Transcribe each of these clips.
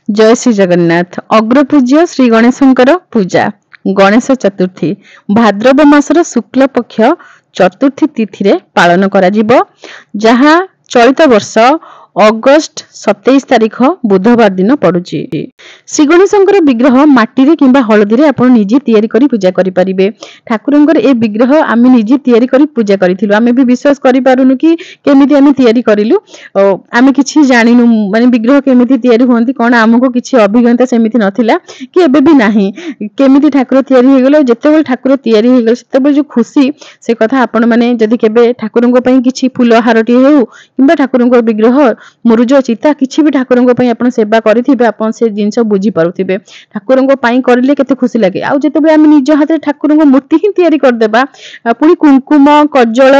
जय श्री जगन्नाथ। अग्रपूज्य श्री गणेशंकर पूजा गणेश चतुर्थी भाद्रव मासर शुक्ल पक्ष चतुर्थी तिथि रे पालन करा जिवो, जहा चलित वर्ष अगस्ट 27 तारिख बुधवार दिन पड़ुची। श्री गणेशंकर विग्रह माटी रे किंबा हलदी रे आपण निजे तैयारी करी पूजा करि परिबे। ठाकुरंकर ए विग्रह आमे निजे तैयारी करी पूजा करिथिलु। आमे भी विश्वास करि पारुनु कि केमिति आमे तैयारी करिलु। आमे किछि जानिनु माने विग्रह केमिति तैयारी होंती कोन हमको किछि अभिज्ञता सेमिति नथिला कि एबे भी नाही केमिति ठाकुर तैयारी हे गेलो। जेतेबेल ठाकुर तैयारी हे गेलो सेतेबेल जो खुशी से कथा आपण माने जदि केबे ठाकुरंको पई किछि फूल हारटी हेउ किंबा ठाकुरंको विग्रह मुरुज चिता किछि भी ठाकुरंको पई आपण सेवा करिथिबे आपण से जिंस बुझी पारुथिबे। ठाकुरंको पई करिले केते खुशी लागे। आ जेतेबेल आमे निज हाथे ठाकुरंको मूर्ति ही तैयारी कर देबा पुनी कुंकुम कज्जल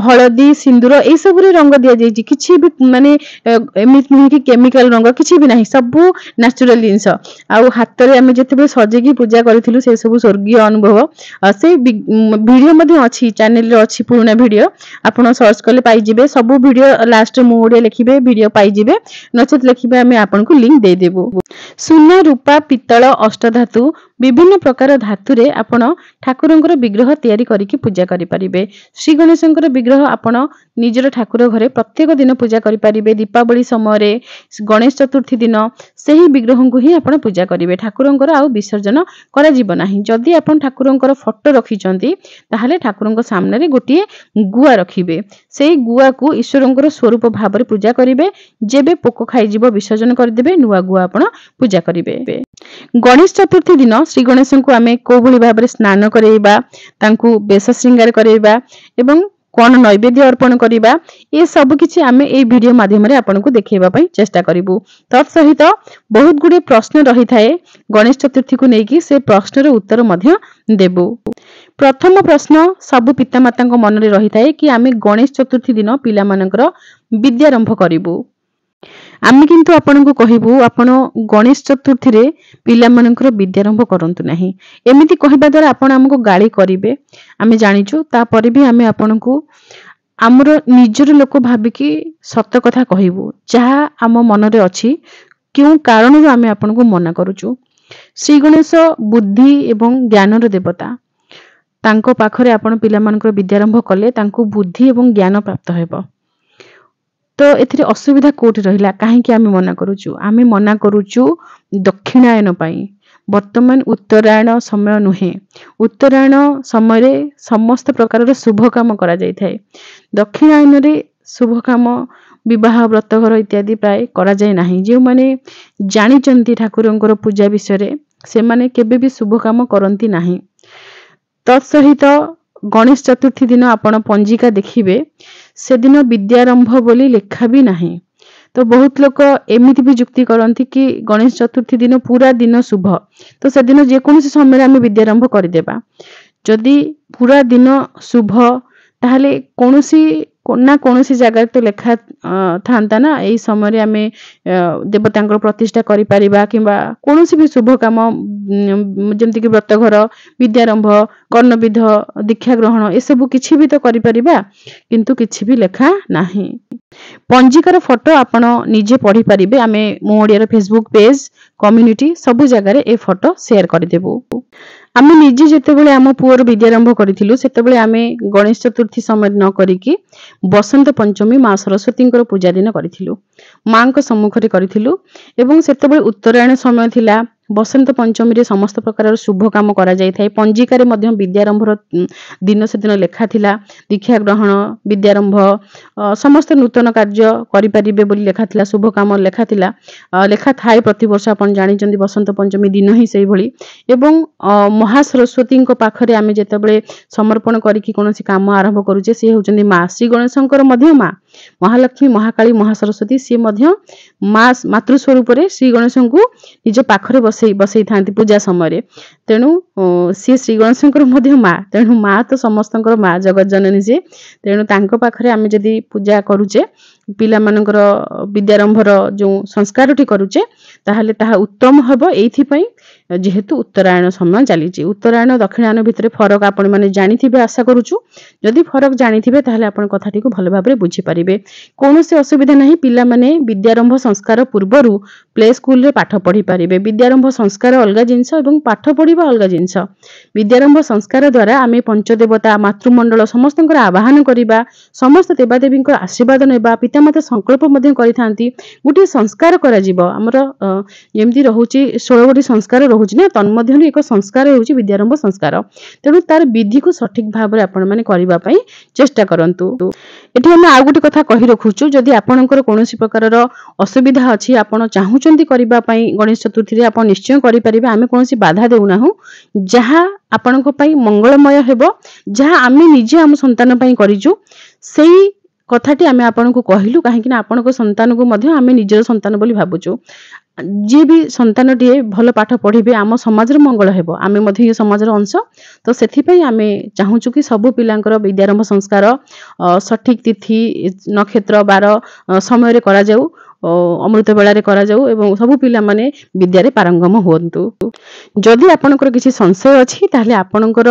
हळदी सिंदूर ए सब रे रंग दिया जाई किछि भी माने एमिति नहीं कि केमिकल रंग किछि भी नाही सबु नेचुरल जिंस। आ हाथ रे आमे जेतेबेल सजेकी पूजा करिथिलु से सब स्वर्गीय अनुभव। से वीडियो मध्ये अछि चैनल रे अछि पुराना वीडियो आपण सर्च करले पाई जिवे। सब वीडियो लास्ट मु ओडे लिखिबे वीडियो पाई जिवे नचेत लिखिबे आमे आपन को लिंक दे देबो। सोना रूपा पित्तल अष्टधातु विभिन्न प्रकार धातु रे आपण ठाकुरंकर विग्रह तैयारी करिकि पूजा करि परिबे। श्री गणेशंकर विग्रह आपण निजर ठाकुर घरे प्रत्येक दिन पूजा करि परिबे। दीपावली समय रे गणेश चतुर्थी दिन सही विग्रह को ही आपण पूजा करिवे। ठाकुरंकर आ विसर्जन करा जिवो नाही। जदि आपण ठाकुरंकर फोटो रखिचंती ताहाले ठाकुरंकर सामने रे गोटिए गुआ रखिबे। सेही गुआ को ईश्वरंकर स्वरूप भाव रे पूजा करिवे। जेबे पोको खाइ जिवो विसर्जन कर देबे नुआ गुआ आपण पूजा करिवे। गणेश चतुर्थी दिन श्री गणेश को आमे को भली भाव रे स्नान करेइबा तांकु बेस श्रृंगार करेइबा एवं कोन नैवेद्य अर्पण करिबा ए सब किछि आमे ए वीडियो माध्यम रे आपन को देखैबा पई चेष्टा करिवु। तत् सहित बहुत गुडी प्रश्न रही थाए गणेश चतुर्थी को नेकी से प्रश्न रे उत्तर मध्य देबु। प्रथम प्रश्न सब पितामाता को मन रे रही थाए कि आमे गणेश चतुर्थी दिन पिला मानकर विद्यारंभ करिवु। आमे किंतु आपन को कहिबु आपन गणेश चतुर्थी रे पिला मानकर विद्यारंभ करंतु नाही। एमिति कहिबा द्वारा आपन हमको गाली करिवे आमे जानिचु। ता परे भी आमे आपन को हमर निजर लोक भाबिकी सत्य कथा कहिबु जहा हम मन रे अछि क्यों कारण रे आमे आपन को मना करूचु। श्री गणेश बुद्धि एवं ज्ञान रो देवता तांको पाखरे आपन पिला मानकर विद्यारंभ कले तांको बुद्धि एवं ज्ञान प्राप्त हेबो। तो एथिरे असुविधा कोठी रहिला काहे कि आमे मना करूचु। आमे मना करूचु दक्षिणायन पई। वर्तमान उत्तरायण समय नुहे। उत्तरायण समय रे समस्त प्रकार रे शुभ काम करा जाय थाए। दक्षिणायन रे शुभ काम विवाह व्रतघर इत्यादि प्राय करा जाय नाही। जे माने जानि चंती ठाकुरंकर पूजा विषय रे से माने केबे भी शुभ काम करंती नाही। तत्सहित गणेश चतुर्थी दिन आपण पंजिका देखिबे से दिन विद्यारंभ बोली लेखा भी नाही। तो बहुत लोक एमिति भी जुक्ति करंती कि गणेश चतुर्थी दिन पूरा दिन शुभ तो से दिन जे कोनोसी समय रे आमे विद्यारंभ करि देबा। जदि पूरा दिन शुभ ताहाले कोनोसी ना कोनोसी जगह तो लेखा थांता ना एई समय रे आमे देवतांकर प्रतिष्ठा करि परिबा किंबा कोनोसी भी शुभ काम जेमति कि व्रतघर विद्यारंभ कर्णविध दीक्षा ग्रहण ए सब किछि भी तो करि परिबा किंतु किछि भी लेखा नाही। पंजिकार फोटो आपण निजे पढ़ी परिबे। आमे मो ओडिया फेसबुक पेज कम्युनिटी सब जगह रे ए फोटो शेयर कर देबो। आमे निजे जेतेबेले आम पुअर विद्यारंभ करिथिलु सेतेबेले आमे गणेश चतुर्थी समय न करिकि बसंत पंचमी मां सरस्वती पूजा दिन करिथिलु। मां को सम्मुख रे करिथिलु एवं सेतेबेले उत्तरायण समय थिला। बसंत पंचमी रे समस्त प्रकार शुभ काम करा जाय थाए। पंजिका रे मध्य विद्यारंभ दिन से दिन लेखा थिला। दीक्षा ग्रहण विद्यारंभ समस्त नूतन कार्य करि परिबे बोली लेखा थिला। शुभ काम लेखा थिला लेखा थाए प्रति वर्ष आपण जानि चंदी बसंत पंचमी दिन ही सेही भली। एवं महा सरस्वती को पाखरे आमे जेतेबेले समर्पण करिकि कोनोसी काम आरंभ करूचे से होचंदी मां। श्री गणेशंकर मध्य मां महालक्ष्मी महाकाली महासरस्वती से मध्य मां मातृ स्वरूप रे श्री गणेशं को निज पाखरे बसई थांती पूजा समय रे। तेणु सी श्री गणेशंकर मध्य मां तेणु मां तो समस्तंकर मां जगत जननी से। तेणु तांको पाखरे आमे जदी पूजा करूचे पिला मानकर विद्यारंभर जो संस्कारटी करूचे ताहाले ताहा उत्तम हबो। एथि पई जेहेतु उत्तरायण समय चली उत्तरायण दक्षिणायन भितर फरक आपण मैंने जानी आशा करुचु जदि फरक जानी ताहले आपण कथाटी को भल भाव बुझी पारिबे कौन से असुविधा नहीं पिला माने विद्यारंभ संस्कार पूर्वरु प्ले स्कूल रे पाठ पढ़ी पारिबे विद्यारंभ संस्कार अलग जिनस एवं पाठ पढ़िबा अलग जिनस विद्यारंभ संस्कार द्वारा आमे पंचदेवता मातृमंडल समस्त आवाहन करिबा समस्त देवादेवी आशीर्वाद नेबा पितामाता संकल्प मध्य करिथांती गोटे संस्कार करा जिवो हमर जेमती रहउची 16 गोटी संस्कार रहउची ना तन्मध्यनु एक संस्कार होउची विद्यारंभ संस्कार तेणु तार विधि को सठिक भाव रे आपण माने करिबा पई चेष्टा करंतु एठी हम आ गोटे कथा कहि रखुचु जदि आपनकर कोनोसी प्रकारर असुविधा अछि आपण चाहुचंती करिबा पई गणेश चतुर्थी रे आपण निश्चय करि परिबे आमे कोनोसी बाधा देउनाहु जहा आपनक पई मंगलमय हेबो जहा आमे निजे हम संतान पई करिजु सेही कथाटी आमे आपनको कहिलु काहे कि आपनको संतान को मध्य आमे निजर संतान बोली भाबुचु जे भी संतान टिए भल पाठ पढ़िबे आम समाज मंगल हेबो आमे मध्य ये समाज अंश तो सेथि पई आमे चाहूचु कि सब पिलांकर विद्यारंभ संस्कार सठिक तिथि नक्षत्र बार समय रे करा जाऊ अमृत बेला रे करा जाऊ एवं सब पिला माने विद्या रे पारंगम होंतु जदि आपनकर किछि संशय अछि ताहले आपनकर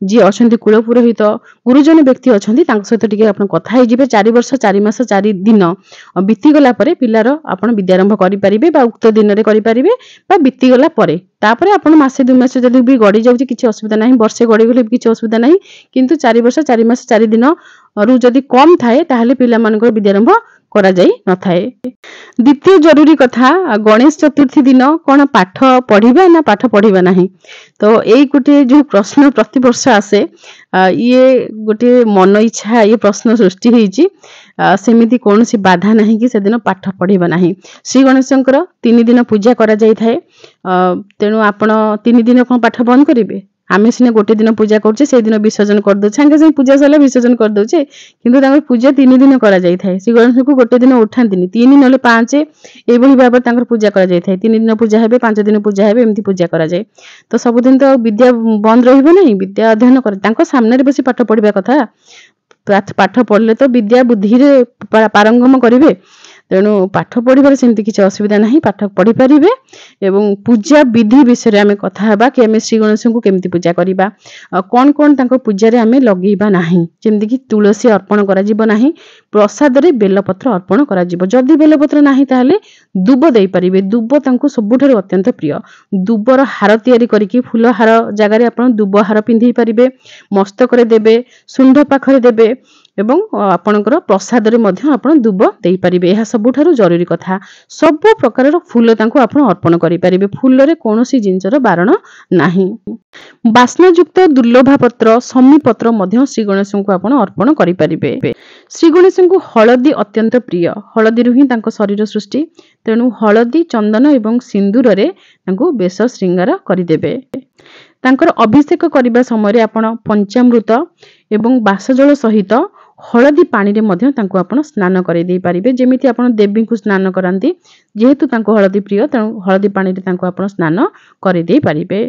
जे अछंती कुल पुरोहित गुरुजन व्यक्ति अछंती तांक सहित टिके आपण कथा हे जिवे 4 वर्ष 4 मास 4 दिन बीती गला परे पिलार आपण विद्यारंभ करि परिबे बा उक्त दिन रे करि परिबे बा बीती गला परे तापरे आपण मासे 2 मास जदि भी गडी जाउची किछि असुविधा नाही वर्षे गडी गले किछि असुविधा नाही किंतु 4 वर्ष 4 मास 4 दिन रु जदि कम थाए ताहले पिला मानकर विद्यारंभ करा जाई न थाए द्वितीय जरूरी कथा गणेश चतुर्थी दिन कौन पाठ पढ़िबा ना पाठ पढ़िबा नहीं तो यही गोटे जो प्रश्न प्रति वर्ष आसे ये गोटे मन इच्छा ये प्रश्न सृष्टि होईची सेमिति कौन सी बाधा नहीं कि से दिन पाठ पढ़िबा नहीं श्री गणेशंकर 3 दिन पूजा करा जाई थाए तेणु आपण 3 दिन कोन पाठ बंद करिवे आमे सिने गोटे दिन पूजा करछे से दिन विसर्जन कर दो छांगे से पूजा सला विसर्जन कर दोछे किंतु तांकर पूजा 3 दिन करा जाई थाए श्री गणेश को गोटे दिन उठांतिनी 3 नले 5 एई बही भाबे तांकर पूजा करा जाई थाए 3 दिन पूजा हेबे 5 दिन पूजा हेबे एमती पूजा करा जाए तो सब दिन तो विद्या बंद रहिबो नहीं विद्या अध्ययन कर तांको सामने रे बसी पाठ पढ़िबा कथा पाठ पढ़ले तो विद्या बुद्धि रे पारंगम करिवे तेणु पाठ पढ़िबार सेमती किछि असुविधा नहीं पाठ पढ़ी परिबे एवं पूजा विधि विषय रे हमें कथा हेबा कि हमें श्री गणेश को केमती पूजा करिबा कोन कोन तांको पूजा रे हमें लगेइबा नहीं जेमती कि तुलसी अर्पण करा जिवो नहीं प्रसाद रे बेलपत्र अर्पण करा जिवो जदि बेलपत्र नहीं ताहले दुब देई परिबे दुब तांको सबुठारु अत्यंत प्रिय दुबर हार तयारी करिकि फूल हार जगह रे आपण दुब हार पिंधि परिबे मस्तक रे देबे सुंढ पाखरे देबे एवं आपणकर प्रसाद रे मध्य आपण दुब देई परिबे एहा सबुठारु जरूरी कथा सब प्रकार फूल तांको आपण अर्पण करि परिबे फूल रे कोनोसी जिंसर बारण नाही बास्ना युक्त दुर्लभा पत्र समी पत्र मध्य श्री गणेश को आपण अर्पण करि परिबे श्री गणेश को हळदी अत्यंत प्रिय हळदी रु ही तांको शरीर सृष्टि तेणु हळदी चंदन एवं सिंदूर रे तांको बेस श्रृंगार करि देबे तांकर अभिषेक करिबा समय रे आपण पंचामृत एवं बासजल सहित हळदी पानी रे मध्य तांको आपण स्नान करै देई परिबे जेमिति आपण देवी को स्नान करांती जेहेतु तांको हळदी प्रिय तेणु हळदी पानी रे तांको आपण स्नान करै देई परिबे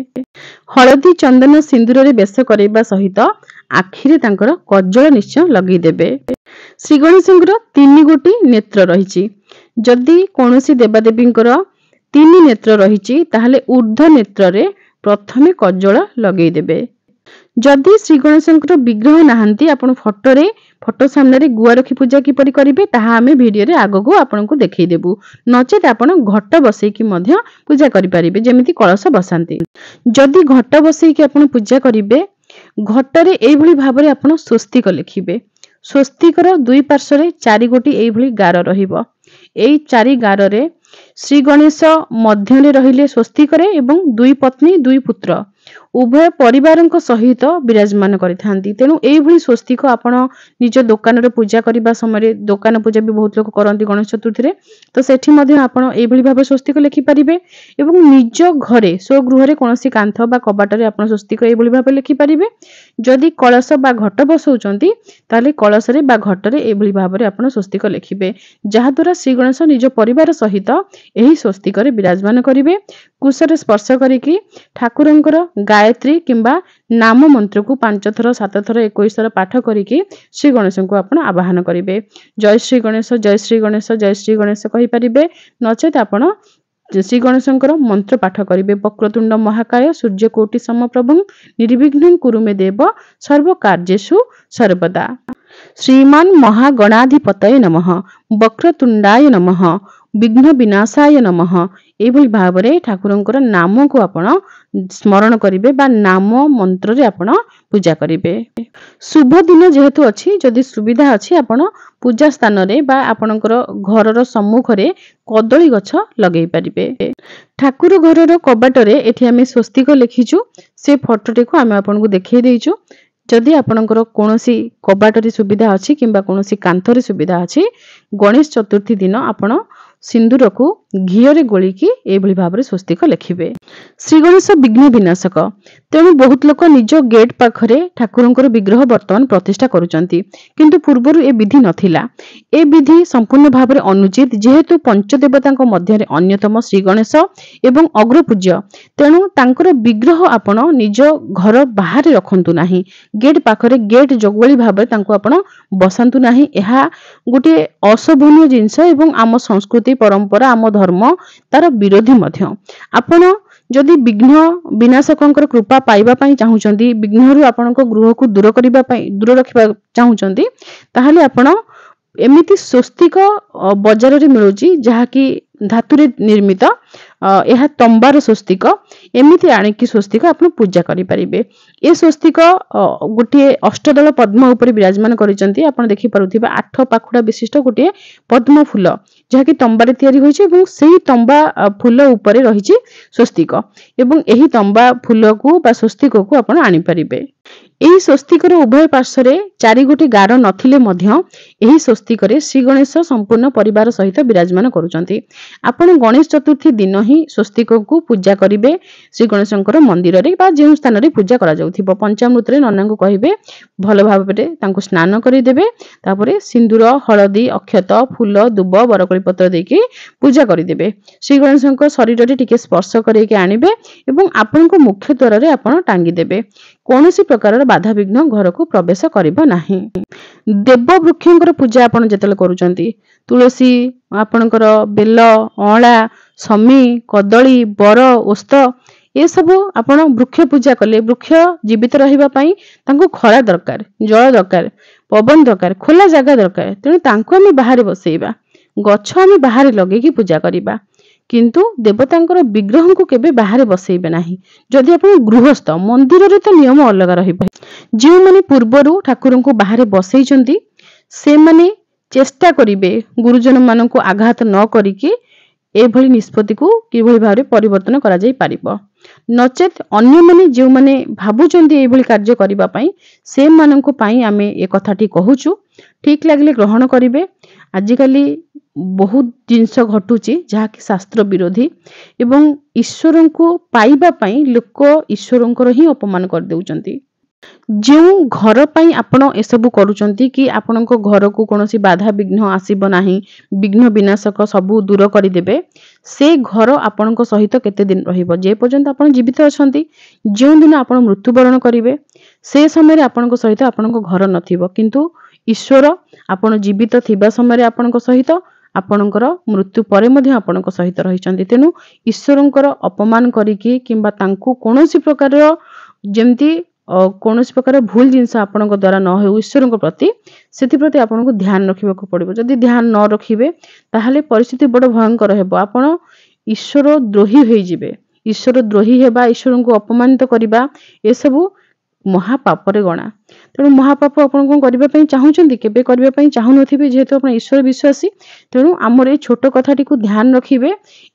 हळदी चंदन सिंदूर रे बेस करैबा सहित आखि रे तांकर कज्जल निश्चय लगै देबे श्री गणेशंकर 3 गोटी नेत्र रहिछि जदि कोनोसी देवादेवींकर 3 नेत्र रहिछि ताहले ऊर्ध्व नेत्र रे प्रथमे कज्जल लगै देबे जदि श्री गणेशंकर विग्रह नाहंती आपण फोटो सामने रे गुआ रखी पूजा किपरि करिवे ताहा हमें वीडियो रे आगो को आपनको देखै देबु नचेत आपण घट बसै की मध्य पूजा करि परिबे जेमिति कलश बसांती जदि घट बसै की आपण पूजा करिवे घट रे एई भली भाबरे आपण स्वस्तिक लिखिबे स्वस्तिकर दुई पार्श्व रे 4 गोटी एई भली गार रहिबो एई 4 गार रे श्री गणेश मध्य रे रहिले स्वस्तिकरे एवं 2 पत्नी 2 पुत्र उभय परिवार सहित विराजमान करिथांती तेणु एई भली स्वस्तिक आपण निज दुकान रे पूजा करबा समय दुकान पूजा भी बहुत लोग करंती गणेश चतुर्थी रे तो सेठी मध्ये आपण एई भली भाबे स्वस्तिक लिखि परिबे एवं निज घरे स्वगृह रे कोनोसी कांथ बा कबाट रे आपण स्वस्तिक एई भली भाबे लिखि परिबे जदि कलश बा घट बसौचंती ताले कलश रे बा घट रे एई भली भाबे आपण स्वस्तिक लिखिबे जहा द्वारा श्री गणेश निज परिवार सहित एही स्वस्तिक रे विराजमान करिवे कुशरे स्पर्श करिकि ठाकुरंकर गायत्री किंबा नाम मंत्र को 5 थर 7 थर 21 थर पाठ करिकि श्री गणेश को आपण आवाहन करिवे जय श्री गणेश जय श्री गणेश जय श्री गणेश कहि परिबे नचेत आपण ଶ୍ରୀ ଗଣେଶଙ୍କର ମନ୍ତ୍ର ପାଠ କରିବେ। ବକ୍ରତୁଣ୍ଡ ମହାକାୟ ସୂର୍ଯ୍ୟକୋଟି ସମପ୍ରଭଂ ନିର୍ବିଘ୍ନଂ କୁରୁ ମେ ଦେବ ସର୍ବ କାର୍ଯ୍ୟେଷୁ ସର୍ବଦା। ଶ୍ରୀମାନ ମହାଗଣାଧିପତୟ ନମଃ ବକ୍ରତୁଣ୍ଡାୟ ନମଃ ବିଘ୍ନ ବିନାଶାୟ ନମଃ। ଏଇଭଳି ଭାବରେ ଠାକୁରଙ୍କର ନାମକୁ ଆପଣ ସ୍ମରଣ କରିବେ ବା ନାମ ମନ୍ତ୍ରରେ ଆପଣ ପୂଜା କରିବେ। ଶୁଭ ଦିନ ଯେହେତୁ ଅଛି, ଯଦି ସୁବିଧା ଅଛି ଆପଣ ପୂଜା ସ୍ଥାନରେ ବା ଆପଣଙ୍କର ଘରର ସମ୍ମୁଖରେ କଦଳୀ ଗଛ ଲଗେଇ ପାରିବେ। ଠାକୁର ଘରର କବାଟରେ ଏଠି ଆମେ ସ୍ୱସ୍ତିକ ଲେଖିଛୁ, ସେ ଫଟୋଟିକୁ ଆମେ ଆପଣଙ୍କୁ ଦେଖେଇ ଦେଇଛୁ। ଯଦି ଆପଣଙ୍କର କୌଣସି କବାଟରେ ସୁବିଧା ଅଛି କିମ୍ବା କୌଣସି କାନ୍ଥରେ ସୁବିଧା ଅଛି, ଗଣେଶ ଚତୁର୍ଥୀ ଦିନ ଆପଣ ସିନ୍ଦୁରକୁ ଘିଅରେ ଗୋଳିକି ଏଇଭଳି ଭାବରେ ସ୍ୱସ୍ତିକ ଲେଖିବେ। ଶ୍ରୀ ଗଣେଶ ବିଘ୍ନ ବିନାଶକ, ତେଣୁ ବହୁତ ଲୋକ ନିଜ ଗେଟ୍ ପାଖରେ ଠାକୁରଙ୍କର ବିଗ୍ରହ ବର୍ତ୍ତମାନ ପ୍ରତିଷ୍ଠା କରୁଛନ୍ତି, କିନ୍ତୁ ପୂର୍ବରୁ ଏ ବିଧି ନଥିଲା। ଏ ବିଧି ସମ୍ପୂର୍ଣ୍ଣ ଭାବରେ ଅନୁଚିତ, ଯେହେତୁ ପଞ୍ଚଦେବତାଙ୍କ ମଧ୍ୟରେ ଅନ୍ୟତମ ଶ୍ରୀ ଗଣେଶ ଏବଂ ଅଗ୍ରପୂଜ୍ୟ, ତେଣୁ ତାଙ୍କର ବିଗ୍ରହ ଆପଣ ନିଜ ଘର ବାହାରେ ରଖନ୍ତୁ ନାହିଁ। ଗେଟ୍ ପାଖରେ ଗେଟ୍ ଜଗୁଆଳି ଭାବରେ ତାଙ୍କୁ ଆପଣ ବସାନ୍ତୁ ନାହିଁ। ଏହା ଗୋଟିଏ ଅଶୋଭନୀୟ ଜିନିଷ ଏବଂ ଆମ ସଂସ୍କୃତି ପରମ୍ପରା ଆମ ଧର୍ମ ତାର ବିରୋଧୀ ମଧ୍ୟ। ଆପଣ ଯଦି ବିଘ୍ନ ବିନାଶକଙ୍କର କୃପା ପାଇବା ପାଇଁ ଚାହୁଁଛନ୍ତି, ବିଘ୍ନରୁ ଆପଣଙ୍କ ଗୃହକୁ ଦୂର ରଖିବା ଚାହୁଁଛନ୍ତି, ତାହେଲେ ଆପଣ ଏମିତି ସ୍ୱସ୍ତିକ ବଜାରରେ ମିଳୁଛି ଯାହାକି ଧାତୁରେ ନିର୍ମିତ, ଏହା ତମ୍ବାର ସ୍ୱସ୍ତିକ। ଏମିତି ଆଣିକି ସ୍ୱସ୍ତିକ ଆପଣ ପୂଜା କରିପାରିବେ। ଏ ସ୍ୱସ୍ତିକ ଗୋଟିଏ ଅଷ୍ଟଦଳ ପଦ୍ମ ଉପରେ ବିରାଜମାନ କରିଛନ୍ତି। ଆପଣ ଦେଖିପାରୁଥିବା 8 ପାଖୁଡା ବିଶିଷ୍ଟ ଗୋଟିଏ ପଦ୍ମ ଫୁଲ, ଯାହାକି ତମ୍ବାରେ ତିଆରି ହୋଇଛି ଏବଂ ସେହି ତମ୍ବା ଫୁଲ ଉପରେ ରହିଛି ସ୍ୱସ୍ତିକ ଏବଂ ଏହି ତମ୍ବା ଫୁଲକୁ ବା ସ୍ୱସ୍ତିକକୁ ଆପଣ ଆଣିପାରିବେ। ଏହି ସ୍ୱସ୍ତିକର ଉଭୟ ପାର୍ଶ୍ୱରେ 4 ଗୋଟି ଗାର ନଥିଲେ ମଧ୍ୟ ଏହି ସ୍ୱସ୍ତିକରେ ଶ୍ରୀ ଗଣେଶ ସମ୍ପୂର୍ଣ୍ଣ ପରିବାର ସହିତ ବିରାଜମାନ କରୁଛନ୍ତି। ଆପଣ ଗଣେଶ ଚତୁର୍ଥୀ ଦିନ ହିଁ ସ୍ୱସ୍ତିକକୁ ପୂଜା କରିବେ ଶ୍ରୀ ଗଣେଶଙ୍କର ମନ୍ଦିରରେ ବା ଯେଉଁ ସ୍ଥାନରେ ପୂଜା କରାଯାଉଥିବ। ପଞ୍ଚାମୃତରେ ନନାଙ୍କୁ କହିବେ ଭଲ ଭାବରେ ତାଙ୍କୁ ସ୍ନାନ କରିଦେବେ, ତାପରେ ସିନ୍ଦୁର, ହଳଦୀ, ଅକ୍ଷତ, ଫୁଲ, ଦୁବ, ବରକୋଳି ପତ୍ର ଦେଇକି ପୂଜା କରିଦେବେ। ଶ୍ରୀ ଗଣେଶଙ୍କ ଶରୀରରେ ଟିକେ ସ୍ପର୍ଶ କରିକି ଆଣିବେ ଏବଂ ଆପଣଙ୍କ ମୁଖ୍ୟ ଦ୍ୱାରରେ ଆପଣ ଟାଙ୍ଗିଦେବେ। କୌଣସି ପ୍ରକାରର ବାଧାବିଘ୍ନ ଘରକୁ ପ୍ରବେଶ କରିବ ନାହିଁ। ଦେବ ବୃକ୍ଷଙ୍କର ପୂଜା ଆପଣ ଯେତେବେଳେ କରୁଛନ୍ତି, ତୁଳସୀ, ଆପଣଙ୍କର ବେଲ, ଅଁଳା, ସମୀ, କଦଳୀ, ବର, ଓସ୍ତ, ଏସବୁ ଆପଣ ବୃକ୍ଷ ପୂଜା କଲେ, ବୃକ୍ଷ ଜୀବିତ ରହିବା ପାଇଁ ତାଙ୍କୁ ଖରା ଦରକାର, ଜଳ ଦରକାର, ପବନ ଦରକାର, ଖୋଲା ଜାଗା ଦରକାର। ତେଣୁ ତାଙ୍କୁ ଆମେ ବାହାରେ ବସେଇବା, ଗଛ ଆମେ ବାହାରେ ଲଗେଇକି ପୂଜା କରିବା, କିନ୍ତୁ ଦେବତାଙ୍କର ବିଗ୍ରହଙ୍କୁ କେବେ ବାହାରେ ବସେଇବେ ନାହିଁ। ଯଦି ଆପଣ ଗୃହସ୍ଥ, ମନ୍ଦିରରେ ତ ନିୟମ ଅଲଗା ରହିବ। ଯେଉଁମାନେ ପୂର୍ବରୁ ଠାକୁରଙ୍କୁ ବାହାରେ ବସେଇଛନ୍ତି ସେମାନେ ଚେଷ୍ଟା କରିବେ ଗୁରୁଜନ ମାନଙ୍କୁ ଆଘାତ ନ କରିକି ଏଭଳି ନିଷ୍ପତ୍ତିକୁ କିଭଳି ଭାବରେ ପରିବର୍ତ୍ତନ କରାଯାଇ ପାରିବ। ନଚେତ ଅନ୍ୟମାନେ ଯେଉଁମାନେ ଭାବୁଛନ୍ତି ଏଇଭଳି କାର୍ଯ୍ୟ କରିବା ପାଇଁ, ସେମାନଙ୍କ ପାଇଁ ଆମେ ଏ କଥାଟି କହୁଛୁ। ଠିକ ଲାଗିଲେ ଗ୍ରହଣ କରିବେ। ଆଜିକାଲି ବହୁତ ଜିନିଷ ଘଟୁଛି ଯାହାକି ଶାସ୍ତ୍ର ବିରୋଧୀ ଏବଂ ଈଶ୍ୱରଙ୍କୁ ପାଇବା ପାଇଁ ଲୋକ ଈଶ୍ୱରଙ୍କର ହିଁ ଅପମାନ କରିଦେଉଛନ୍ତି। ଯେଉଁ ଘର ପାଇଁ ଆପଣ ଏସବୁ କରୁଛନ୍ତି କି ଆପଣଙ୍କ ଘରକୁ କୌଣସି ବାଧା ବିଘ୍ନ ଆସିବ ନାହିଁ, ବିଘ୍ନ ବିନାଶକ ସବୁ ଦୂର କରିଦେବେ, ସେ ଘର ଆପଣଙ୍କ ସହିତ କେତେ ଦିନ ରହିବ? ଯେ ପର୍ଯ୍ୟନ୍ତ ଆପଣ ଜୀବିତ ଅଛନ୍ତି। ଯେଉଁଦିନ ଆପଣ ମୃତ୍ୟୁବରଣ କରିବେ ସେ ସମୟରେ ଆପଣଙ୍କ ସହିତ ଆପଣଙ୍କ ଘର ନଥିବ, କିନ୍ତୁ ଈଶ୍ୱର ଆପଣ ଜୀବିତ ଥିବା ସମୟରେ ଆପଣଙ୍କ ସହିତ, ଆପଣଙ୍କର ମୃତ୍ୟୁ ପରେ ମଧ୍ୟ ଆପଣଙ୍କ ସହିତ ରହିଛନ୍ତି। ତେଣୁ ଈଶ୍ୱରଙ୍କର ଅପମାନ କରିକି କିମ୍ବା ତାଙ୍କୁ କୌଣସି ପ୍ରକାରର ଯେମିତି କୌଣସି ପ୍ରକାର ଭୁଲ ଜିନିଷ ଆପଣଙ୍କ ଦ୍ୱାରା ନ ହେଉ ଈଶ୍ୱରଙ୍କ ପ୍ରତି, ସେଥିପ୍ରତି ଆପଣଙ୍କୁ ଧ୍ୟାନ ରଖିବାକୁ ପଡ଼ିବ। ଯଦି ଧ୍ୟାନ ନ ରଖିବେ ତାହେଲେ ପରିସ୍ଥିତି ବଡ଼ ଭୟଙ୍କର ହେବ। ଆପଣ ଈଶ୍ୱର ଦ୍ରୋହୀ ହୋଇଯିବେ। ଈଶ୍ୱର ଦ୍ରୋହୀ ହେବା, ଈଶ୍ୱରଙ୍କୁ ଅପମାନିତ କରିବା, ଏସବୁ ମହାପାପରେ ଗଣା। ତେଣୁ ମହାପାପ ଆପଣ କଣ କରିବା ପାଇଁ ଚାହୁଁଛନ୍ତି? କେବେ କରିବା ପାଇଁ ଚାହୁଁନଥିବେ, ଯେହେତୁ ଆପଣ ଈଶ୍ୱର ବିଶ୍ୱାସୀ। ତେଣୁ ଆମର ଏଇ ଛୋଟ କଥାଟିକୁ ଧ୍ୟାନ ରଖିବେ।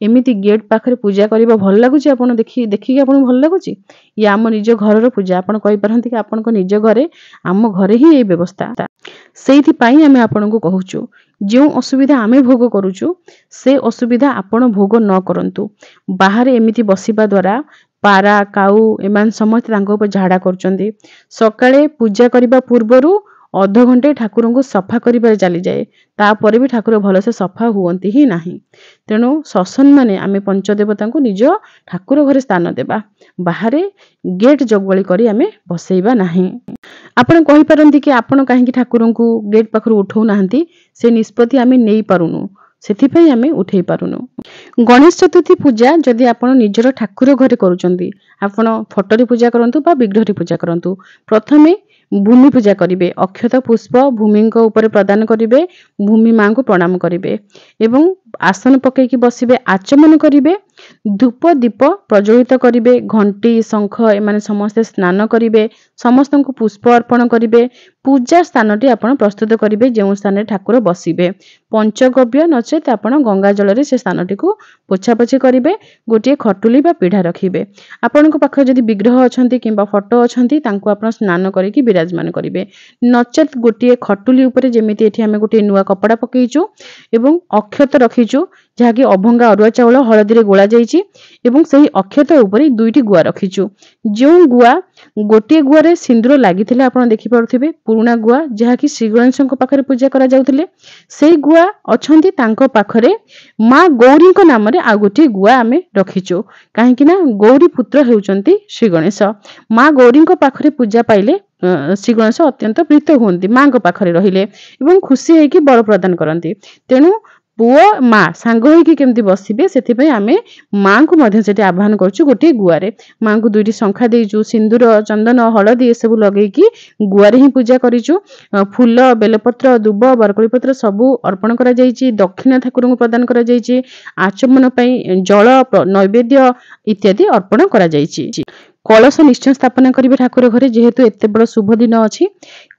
ଏମିତି ଗେଟ୍ ପାଖରେ ପୂଜା କରିବା ଭଲ ଲାଗୁଛି? ଆପଣ ଦେଖିକି ଆପଣଙ୍କୁ ଭଲ ଲାଗୁଛି? ଇଏ ଆମ ନିଜ ଘରର ପୂଜା। ଆପଣ କହିପାରନ୍ତି କି ଆପଣଙ୍କ ନିଜ ଘରେ, ଆମ ଘରେ ହିଁ ଏଇ ବ୍ୟବସ୍ଥା। ସେଇଥିପାଇଁ ଆମେ ଆପଣଙ୍କୁ କହୁଛୁ, ଯେଉଁ ଅସୁବିଧା ଆମେ ଭୋଗ କରୁଛୁ ସେ ଅସୁବିଧା ଆପଣ ଭୋଗ ନ କରନ୍ତୁ। ବାହାରେ ଏମିତି ବସିବା ଦ୍ୱାରା ପାରା, କାଉ ଏମାନେ ସମସ୍ତେ ତାଙ୍କ ଉପରେ ଝାଡ଼ା କରୁଛନ୍ତି। ସକାଳେ ପୂଜା କରିବା ପୂର୍ବରୁ ଅଧଘଣ୍ଟେ ଠାକୁରଙ୍କୁ ସଫା କରିବାରେ ଚାଲିଯାଏ, ତାପରେ ବି ଠାକୁର ଭଲସେ ସଫା ହୁଅନ୍ତି ହିଁ ନାହିଁ। ତେଣୁ ସତ୍ସନ୍ମାନେ ଆମେ ପଞ୍ଚଦେବତାଙ୍କୁ ନିଜ ଠାକୁର ଘରେ ସ୍ଥାନ ଦେବା, ବାହାରେ ଗେଟ୍ ଜଗୁଆଳି କରି ଆମେ ବସେଇବା ନାହିଁ। ଆପଣ କହିପାରନ୍ତି କି ଆପଣ କାହିଁକି ଠାକୁରଙ୍କୁ ଗେଟ୍ ପାଖରୁ ଉଠଉ ନାହାନ୍ତି? ସେ ନିଷ୍ପତ୍ତି ଆମେ ନେଇ ପାରୁନୁ, ସେଥିପାଇଁ ଆମେ ଉଠେଇ ପାରୁନୁ। गणेश चतुर्थी पूजा जदि आपण निजर ठाकुर घरे करूचंती आपण फोटोरे पूजा करंतु बा विग्रहरे पूजा करंतु प्रथमे भूमि पूजा करिवे अक्षत पुष्प भूमि ऊपर प्रदान करिवे भूमि मां को प्रणाम करिवे एवं आसन पकईकी बसिबे आचमन करिवे धूप दीप प्रज्वलित करिवे घंटी शंख एमाने समस्ते स्नान करिवे समस्त को पुष्प अर्पण करिवे पूजा स्थानटी आपण प्रस्तुत करिवे जेउ स्थान ठाकुर बसिबे पंचगव्य नचेत आपण गंगा जल रे से स्थानटी को पोछापोछि करिवे गोटे खटुली बा पीढ़ा रखिबे आपनक पाखे जदि विग्रह अछंती किंबा फोटो अछंती तांको आपण स्नान करिकि विराजमान करिवे नचेत गोटे खटुली ऊपर जेमिति एठी हमें गोटे नुआ कपड़ा पकईचु एवं अक्षत रखिचु जहाँकि अभंगा अरुआ चाउल हलदी रे गोला जाइछि एवं सही अक्षत ऊपर दुईटी गुआ रखिचु जो गुआ गोटे गुआरे सिंदूर लागिथिले आपण देखि पारुथिबे पुराना गुआ जहाँकि श्री गणेशଙ୍କ पाखरे पूजा करा जाउथिले सेई गुआ अछंती तांको पाखरे मां गौरी को नाम रे आ गोटे गुआ आमे रखिचु काहेकि ना गौरी पुत्र हेउचंती श्री गणेश मां गौरी को पाखरे पूजा पाइले श्री गणेश अत्यंत प्रीत हुंती मां को पाखरे रहिले एवं खुशी हेकि बर प्रदान करंती तेनु पुओ माँ सांग होइकी केमती बसिबे सेथिपई आमे मां को मध्य सेठी आह्वान करछु गोटे गुआरे मां को दुईटी शंखा देइछु सिंदूर चंदन हळदी ए सब लगेकी गुआरे ही पूजा करिछु फूल बेलपत्र दुब बरकोली पत्र सबु अर्पण करा जाइछि दक्षिण ठाकुर को प्रदान करा जाइछि आचमन पई जल नैवेद्य इत्यादि अर्पण करा जाइछि कलश निश्चय स्थापना करिवे ठाकुर घरे जेहेतु एते बड़ शुभ दिन अछि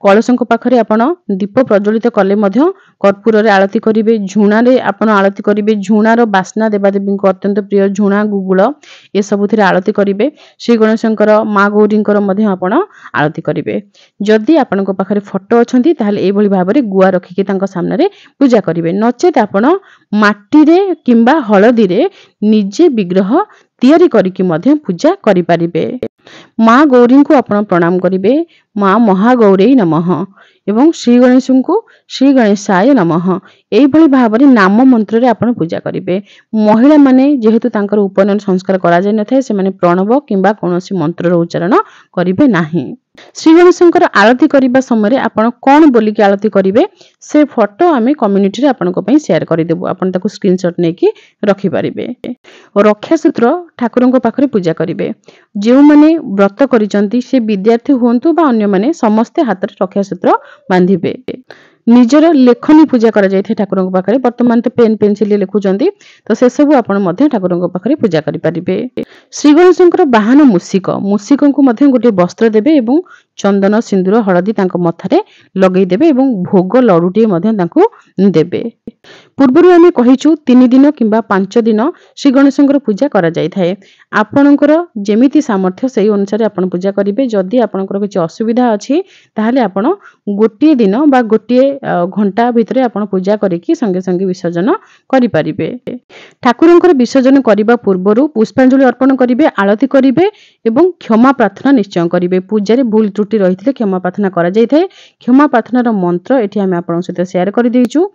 कलशक पाखरे आपण दीप प्रज्वलित कले मध्य कर्पूर रे आरती करिवे झुणा रे आपण आरती करिवे झुणार बास्ना देवादेवी को अत्यंत प्रिय झुणा गुगुल ए सबुथिरे आरती करिवे श्री गणेशंकर मां गौरींकर मध्य आपण आरती करिवे जदि आपणक पाखरे फोटो अछंती ताहाले ए भली भाबरे गुआ रखिके तांको सामने रे पूजा करिवे नचेत आपण माटी रे किंबा हळदी रे निजे विग्रह तैयारी करिकि मध्य पूजा करि परिबे मां गौरी को आपण प्रणाम करिवे मां महागौरी नमः एवं श्री गणेश को श्री गणेशाय नमः एई भली भाबरे नाम मंत्र रे आपण पूजा करिवे महिला माने जेहेतु तांकर उपनयन संस्कार करा जाय नथाय से माने प्रणव किंबा कोनोसी मंत्र रो उच्चारण करिवे नाही श्री गणेशंकर आरती करबा समय आपण कोन बोली के आरती करिवे से फोटो आमे कम्युनिटी रे आपन को पई शेयर करि देबो आपण ताको स्क्रीनशॉट नेकी रखि परिबे रक्षा सूत्र ठाकुरंको पाखरे पूजा करिवे जेउ माने व्रत करिसंती से विद्यार्थी होंतु बा अन्य माने समस्त हाथ रे रक्षा सूत्र बांधिबे निजर लेखनी पूजा करा जाय ठाकुरंको पाखरे वर्तमान तो पेन पेंसिल लिखुचंती तो से सब आपण मध्य ठाकुरंको पाखरे पूजा करि परिबे श्री गणेशंकर बाहन मूषिकंको मध्य गोटे वस्त्र देबे एवं चंदन सिंदूर हळदी तांको मथारे लगेई देबे एवं भोग लडुटी मध्य तांको देबे पूर्वरु आमे कहिचु 3 दिन किंबा 5 दिन श्री गणेशंकर पूजा करा जाय थाए आपणकर जेमिति सामर्थ्य सेही अनुसार आपण पूजा करिवे जदि आपणकर किछ असुविधा अछि ताहाले आपण गोटे दिन बा गोटे घंटा भितरे आपण पूजा करिकि संगे संगे विसर्जन करि परिबे ठाकुरंकर विसर्जन करिबा पूर्वरु पुष्पांजलि अर्पण करिवे आरती करिवे एवं क्षमा प्रार्थना निश्चय करिवे पूजा रे भूल त्रुटि रहितले क्षमा प्रार्थना करा जाय थाए क्षमा प्रार्थनार मंत्र एठी हम आपन सहित शेयर करि देइछु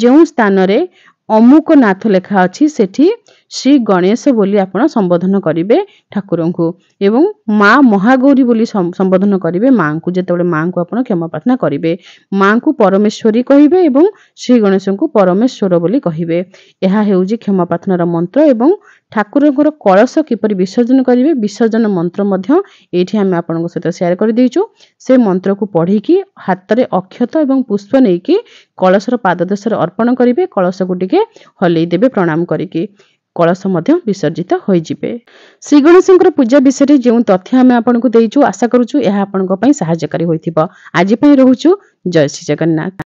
जेउ स्थान रे अमुक नाथ लेखा अछि सेठी श्री गणेश बोली आपण संबोधन करिवे ठाकुरंकु एवं मां महागौरी बोली संबोधन करिवे मां को जेतेबेले मां को आपण क्षमा प्रार्थना करिवे मां को परमेश्वरी कहिवे एवं श्री गणेशंकु परमेश्वर बोली कहिवे एहा हेउजी क्षमा प्रार्थनार मंत्र एवं ठाकुरंकर कलश किपरि विसर्जन करिवे विसर्जन मंत्र मध्य एठी हम आपन सहित शेयर कर देइछु से मंत्र को पढ़ी की हाथ रे अक्षत एवं पुष्प नै की कलशर पाददेशर अर्पण करिवे कलश को टिके हलै देबे प्रणाम करिके कलश मध्य विसर्जित होई जिवे श्री गणेशंकर पूजा विषय जे तथ्य हम आपन को देइछु आशा करूछु एहा आपन को पई सहायकारी होइथिबो आजि पई रहूछु जय श्री जगन्नाथ।